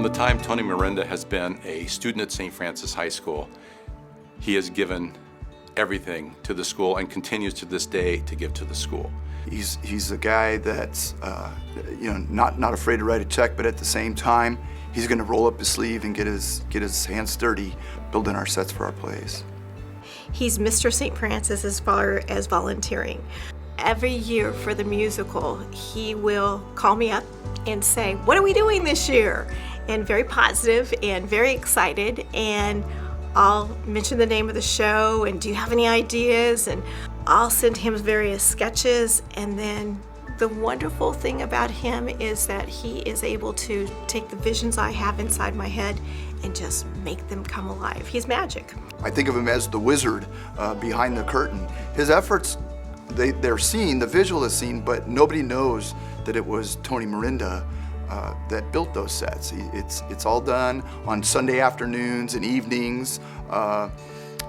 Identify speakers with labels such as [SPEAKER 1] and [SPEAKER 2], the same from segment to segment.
[SPEAKER 1] From the time Tony Mirenda has been a student at St. Francis High School, he has given everything to the school and continues to this day to give to the school.
[SPEAKER 2] He's a guy that's not afraid to write a check, but at the same time, he's going to roll up his sleeve and get his hands dirty building our sets for our plays.
[SPEAKER 3] He's Mr. St. Francis as far as volunteering. Every year for the musical, he will call me up and say, "What are we doing this year?" And very positive and very excited. And I'll mention the name of the show and do you have any ideas? And I'll send him various sketches. And then the wonderful thing about him is that he is able to take the visions I have inside my head and just make them come alive. He's magic.
[SPEAKER 2] I think of him as the wizard behind the curtain. His efforts, they're seen, the visual is seen, but nobody knows that it was Tony Mirenda that built those sets. It's all done on Sunday afternoons and evenings,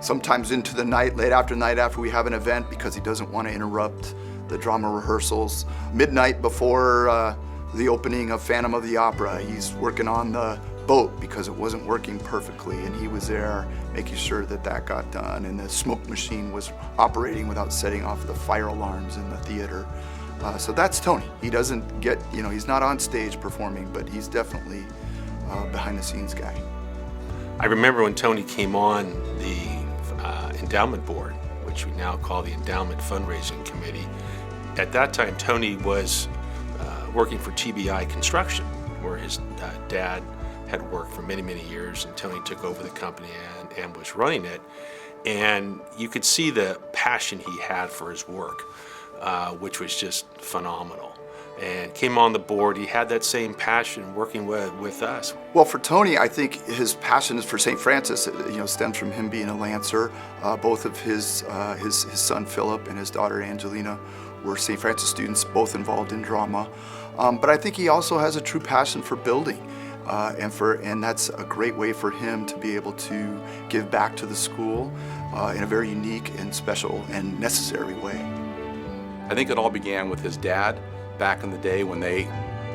[SPEAKER 2] sometimes into the night, late night after we have an event, because he doesn't want to interrupt the drama rehearsals. Midnight before the opening of Phantom of the Opera, he's working on the boat because it wasn't working perfectly, and he was there making sure that got done, and the smoke machine was operating without setting off the fire alarms in the theater. So that's Tony. He doesn't get, he's not on stage performing, but he's definitely behind the scenes guy.
[SPEAKER 4] I remember when Tony came on the endowment board, which we now call the Endowment Fundraising Committee. At that time, Tony was working for TBI Construction, where his dad had worked for many, many years, and Tony took over the company and was running it. And you could see the passion he had for his work, which was just phenomenal. And came on the board, he had that same passion working with us.
[SPEAKER 2] Well, for Tony, I think his passion for St. Francis, stems from him being a Lancer. Both of his son Philip and his daughter Angelina were St. Francis students, both involved in drama. But I think he also has a true passion for building. And that's a great way for him to be able to give back to the school in a very unique and special and necessary way.
[SPEAKER 1] I think it all began with his dad back in the day when they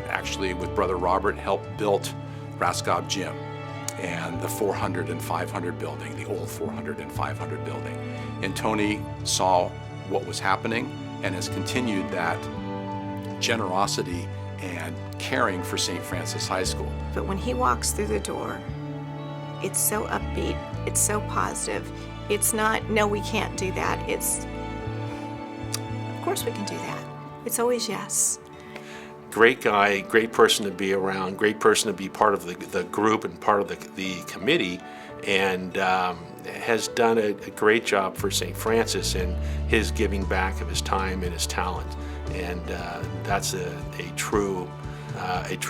[SPEAKER 1] actually, with Brother Robert, helped build Raskob Gym and the 400 and 500 building, the old 400 and 500 building. And Tony saw what was happening and has continued that generosity and caring for St. Francis High School.
[SPEAKER 3] But when he walks through the door, it's so upbeat, it's so positive. It's not, no, we can't do that. It's, of course we can do that. It's always yes.
[SPEAKER 4] Great guy, great person to be around, great person to be part of the group and part of the committee, and has done a great job for St. Francis in his giving back of his time and his talent. And that's a true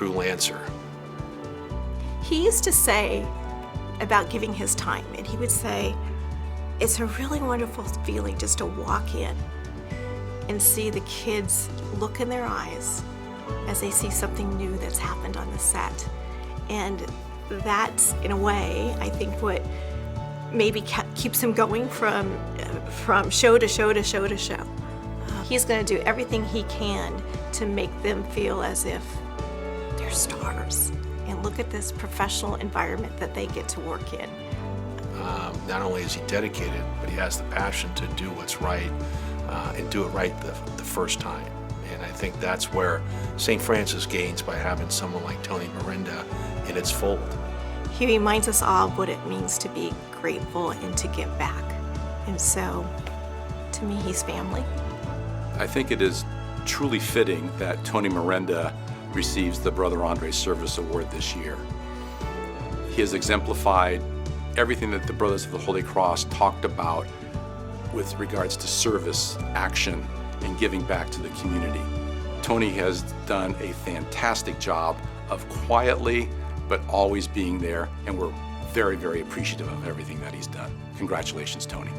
[SPEAKER 4] Lancer.
[SPEAKER 3] He used to say about giving his time, and he would say, it's a really wonderful feeling just to walk in and see the kids look in their eyes as they see something new that's happened on the set. And that's, in a way, I think what maybe keeps him going from show to show to show to show. He's going to do everything he can to make them feel as if they're stars. And look at this professional environment that they get to work in.
[SPEAKER 4] Not only is he dedicated, but he has the passion to do what's right and do it right the first time. And I think that's where St. Francis gains by having someone like Tony Mirenda in its fold.
[SPEAKER 3] He reminds us all what it means to be grateful and to give back. And so, to me, he's family.
[SPEAKER 1] I think it is truly fitting that Tony Mirenda receives the Brother Andre Service Award this year. He has exemplified everything that the Brothers of the Holy Cross talked about with regards to service, action, and giving back to the community. Tony has done a fantastic job of quietly but always being there, and we're very, very appreciative of everything that he's done. Congratulations, Tony.